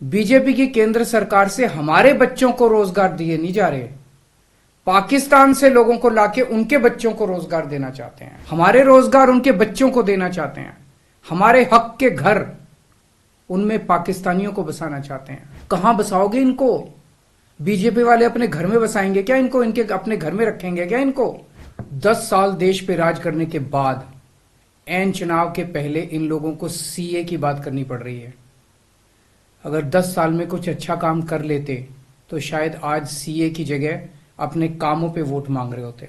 BJP की केंद्र सरकार से हमारे बच्चों को रोजगार दिए नहीं जा रहे, पाकिस्तान से लोगों को लाके उनके बच्चों को रोजगार देना चाहते हैं। हमारे रोजगार उनके बच्चों को देना चाहते हैं। हमारे हक के घर उनमें पाकिस्तानियों को बसाना चाहते हैं। कहां बसाओगे इनको? बीजेपी वाले अपने घर में बसाएंगे क्या इनको? इनके अपने घर में रखेंगे क्या इनको? 10 साल देश पे राज करने के बाद एन चुनाव के पहले इन लोगों को सीए की बात करनी पड़ रही है। अगर 10 साल में कुछ अच्छा काम कर लेते तो शायद आज सीए की जगह अपने कामों पे वोट मांग रहे होते।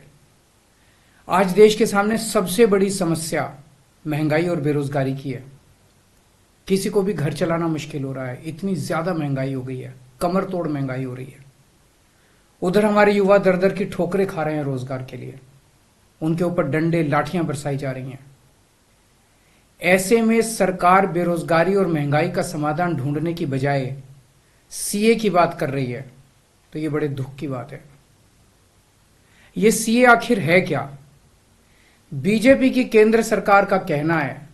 आज देश के सामने सबसे बड़ी समस्या महंगाई और बेरोजगारी की है। किसी को भी घर चलाना मुश्किल हो रहा है, इतनी ज्यादा महंगाई हो गई है, कमर तोड़ महंगाई हो रही है। उधर हमारे युवा दर दर की ठोकरें खा रहे हैं रोजगार के लिए, उनके ऊपर डंडे लाठियां बरसाई जा रही हैं। ऐसे में सरकार बेरोजगारी और महंगाई का समाधान ढूंढने की बजाय सीए की बात कर रही है, तो ये बड़े दुख की बात है। ये सीए आखिर है क्या? बीजेपी की केंद्र सरकार का कहना है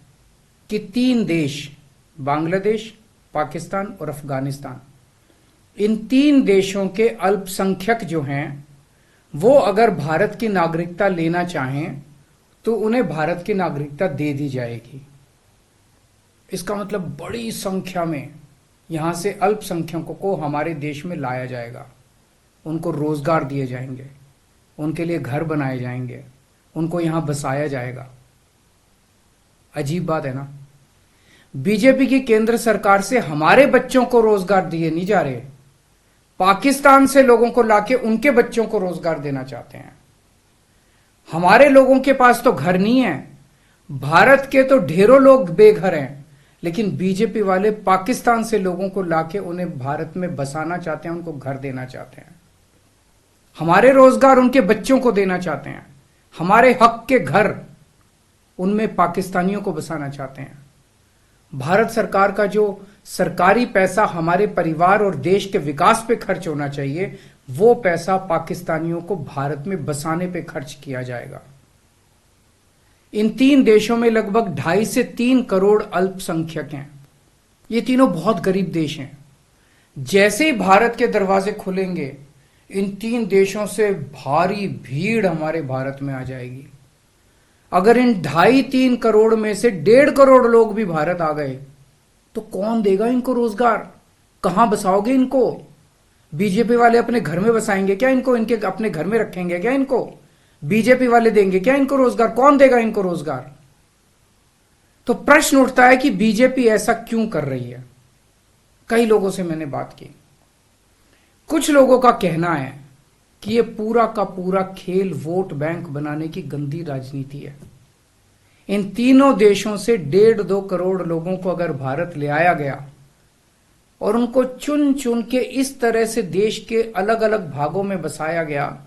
कि 3 देश, बांग्लादेश, पाकिस्तान और अफगानिस्तान, इन 3 देशों के अल्पसंख्यक जो हैं वो अगर भारत की नागरिकता लेना चाहें तो उन्हें भारत की नागरिकता दे दी जाएगी। इसका मतलब बड़ी संख्या में यहां से अल्पसंख्यकों को हमारे देश में लाया जाएगा, उनको रोजगार दिए जाएंगे, उनके लिए घर बनाए जाएंगे, उनको यहां बसाया जाएगा। अजीब बात है ना? बीजेपी की केंद्र सरकार से हमारे बच्चों को रोजगार दिए नहीं जा रहे, पाकिस्तान से लोगों को लाके उनके बच्चों को रोजगार देना चाहते हैं। हमारे लोगों के पास तो घर नहीं है, भारत के तो ढेरों लोग बेघर हैं, लेकिन बीजेपी वाले पाकिस्तान से लोगों को लाके उन्हें भारत में बसाना चाहते हैं, उनको घर देना चाहते हैं। हमारे रोजगार उनके बच्चों को देना चाहते हैं। हमारे हक के घर उनमें पाकिस्तानियों को बसाना चाहते हैं। भारत सरकार का जो सरकारी पैसा हमारे परिवार और देश के विकास पे खर्च होना चाहिए, वो पैसा पाकिस्तानियों को भारत में बसाने पे खर्च किया जाएगा। इन 3 देशों में लगभग 2.5 से 3 करोड़ अल्पसंख्यक हैं। ये तीनों बहुत गरीब देश हैं। जैसे ही भारत के दरवाजे खुलेंगे, इन 3 देशों से भारी भीड़ हमारे भारत में आ जाएगी। अगर इन 2.5-3 करोड़ में से 1.5 करोड़ लोग भी भारत आ गए तो कौन देगा इनको रोजगार? कहां बसाओगे इनको? बीजेपी वाले अपने घर में बसाएंगे क्या इनको? इनके अपने घर में रखेंगे क्या इनको? बीजेपी वाले देंगे क्या इनको रोजगार? कौन देगा इनको रोजगार? तो प्रश्न उठता है कि बीजेपी ऐसा क्यों कर रही है। कई लोगों से मैंने बात की, कुछ लोगों का कहना है कि यह पूरा का पूरा खेल वोट बैंक बनाने की गंदी राजनीति है। इन तीनों देशों से 1.5-2 करोड़ लोगों को अगर भारत ले आया गया और उनको चुन चुन के इस तरह से देश के अलग अलग भागों में बसाया गया,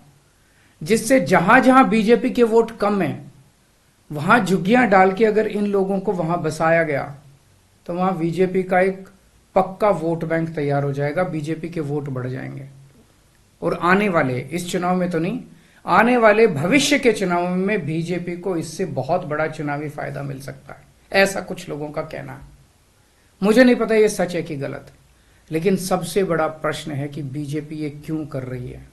जिससे जहां जहां बीजेपी के वोट कम है वहां झुग्गियां डाल के अगर इन लोगों को वहां बसाया गया तो वहां बीजेपी का एक पक्का वोट बैंक तैयार हो जाएगा, बीजेपी के वोट बढ़ जाएंगे। और आने वाले इस चुनाव में तो नहीं, आने वाले भविष्य के चुनाव में बीजेपी को इससे बहुत बड़ा चुनावी फायदा मिल सकता है, ऐसा कुछ लोगों का कहना है। मुझे नहीं पता ये सच है कि गलत, लेकिन सबसे बड़ा प्रश्न है कि बीजेपी ये क्यों कर रही है।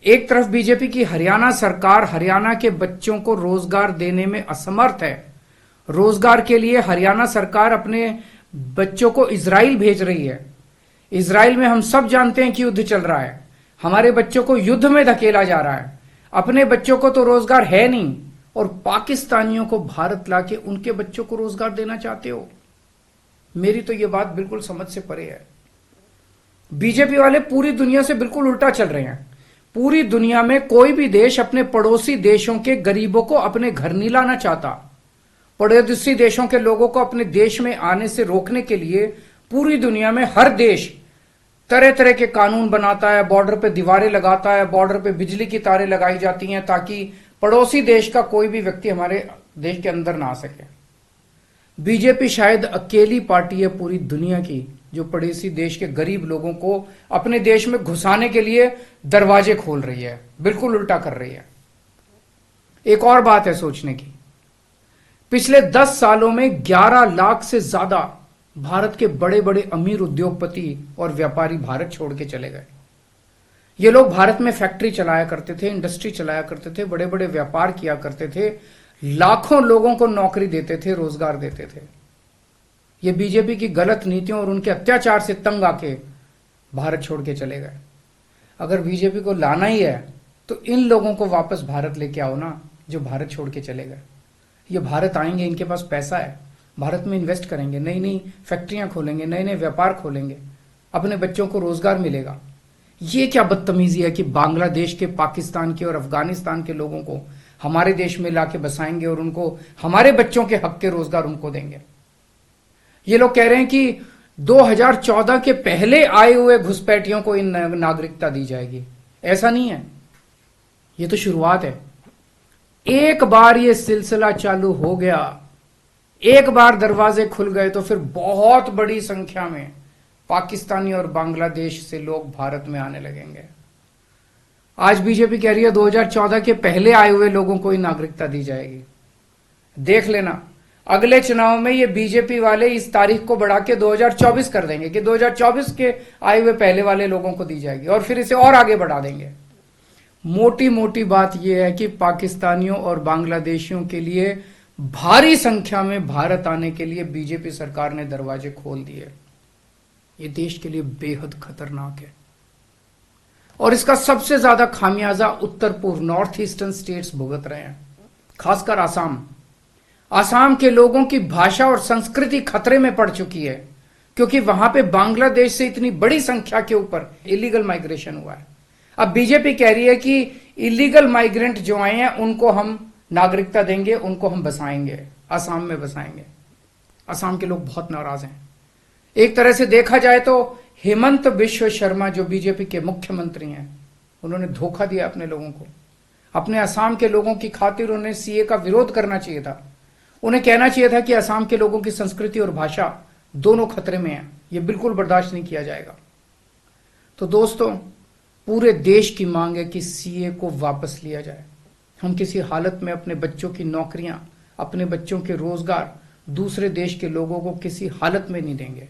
एक तरफ बीजेपी की हरियाणा सरकार हरियाणा के बच्चों को रोजगार देने में असमर्थ है। रोजगार के लिए हरियाणा सरकार अपने बच्चों को इजराइल भेज रही है। इजराइल में हम सब जानते हैं कि युद्ध चल रहा है, हमारे बच्चों को युद्ध में धकेला जा रहा है। अपने बच्चों को तो रोजगार है नहीं और पाकिस्तानियों को भारत लाके उनके बच्चों को रोजगार देना चाहते हो। मेरी तो यह बात बिल्कुल समझ से परे है। बीजेपी वाले पूरी दुनिया से बिल्कुल उल्टा चल रहे हैं। पूरी दुनिया में कोई भी देश अपने पड़ोसी देशों के गरीबों को अपने घर नहीं लाना चाहता। पड़ोसी देशों के लोगों को अपने देश में आने से रोकने के लिए पूरी दुनिया में हर देश तरह तरह के कानून बनाता है, बॉर्डर पे दीवारें लगाता है, बॉर्डर पे बिजली की तारें लगाई जाती हैं ताकि पड़ोसी देश का कोई भी व्यक्ति हमारे देश के अंदर ना आ सके। बीजेपी शायद अकेली पार्टी है पूरी दुनिया की जो पड़ोसी देश के गरीब लोगों को अपने देश में घुसाने के लिए दरवाजे खोल रही है, बिल्कुल उल्टा कर रही है। एक और बात है सोचने की, पिछले 10 सालों में 11 लाख से ज्यादा भारत के बड़े बड़े अमीर उद्योगपति और व्यापारी भारत छोड़ के चले गए। ये लोग भारत में फैक्ट्री चलाया करते थे, इंडस्ट्री चलाया करते थे, बड़े बड़े व्यापार किया करते थे, लाखों लोगों को नौकरी देते थे, रोजगार देते थे। ये बीजेपी की गलत नीतियों और उनके अत्याचार से तंग आके भारत छोड़ के चले गए। अगर बीजेपी को लाना ही है तो इन लोगों को वापस भारत लेके आओ ना, जो भारत छोड़ के चले गए। ये भारत आएंगे, इनके पास पैसा है, भारत में इन्वेस्ट करेंगे, नई नई फैक्ट्रियां खोलेंगे, नए नए व्यापार खोलेंगे, अपने बच्चों को रोजगार मिलेगा। ये क्या बदतमीजी है कि बांग्लादेश के, पाकिस्तान के और अफगानिस्तान के लोगों को हमारे देश में लाके बसाएंगे और उनको हमारे बच्चों के हक के रोजगार उनको देंगे। ये लोग कह रहे हैं कि 2014 के पहले आए हुए घुसपैठियों को इन नागरिकता दी जाएगी। ऐसा नहीं है, ये तो शुरुआत है। एक बार ये सिलसिला चालू हो गया, एक बार दरवाजे खुल गए तो फिर बहुत बड़ी संख्या में पाकिस्तानी और बांग्लादेश से लोग भारत में आने लगेंगे। आज बीजेपी कह रही है 2014 के पहले आए हुए लोगों को ही नागरिकता दी जाएगी। देख लेना, अगले चुनाव में ये बीजेपी वाले इस तारीख को बढ़ा के 2024 कर देंगे कि 2024 के आए हुए पहले वाले लोगों को दी जाएगी, और फिर इसे और आगे बढ़ा देंगे। मोटी मोटी बात यह है कि पाकिस्तानियों और बांग्लादेशियों के लिए भारी संख्या में भारत आने के लिए बीजेपी सरकार ने दरवाजे खोल दिए। ये देश के लिए बेहद खतरनाक है, और इसका सबसे ज्यादा खामियाजा उत्तर पूर्व, नॉर्थ ईस्टर्न स्टेट्स भुगत रहे हैं, खासकर आसाम। आसाम के लोगों की भाषा और संस्कृति खतरे में पड़ चुकी है, क्योंकि वहां पे बांग्लादेश से इतनी बड़ी संख्या के ऊपर इलीगल माइग्रेशन हुआ है। अब बीजेपी कह रही है कि इलीगल माइग्रेंट जो आए हैं उनको हम नागरिकता देंगे, उनको हम बसाएंगे, आसाम में बसाएंगे। आसाम के लोग बहुत नाराज हैं। एक तरह से देखा जाए तो हेमंत बिश्व शर्मा जो बीजेपी के मुख्यमंत्री हैं, उन्होंने धोखा दिया अपने लोगों को। अपने असम के लोगों की खातिर उन्हें सीए का विरोध करना चाहिए था। उन्हें कहना चाहिए था कि असम के लोगों की संस्कृति और भाषा दोनों खतरे में है, यह बिल्कुल बर्दाश्त नहीं किया जाएगा। तो दोस्तों, पूरे देश की मांग है कि सीए को वापस लिया जाए। हम किसी हालत में अपने बच्चों की नौकरियां, अपने बच्चों के रोजगार दूसरे देश के लोगों को किसी हालत में नहीं देंगे।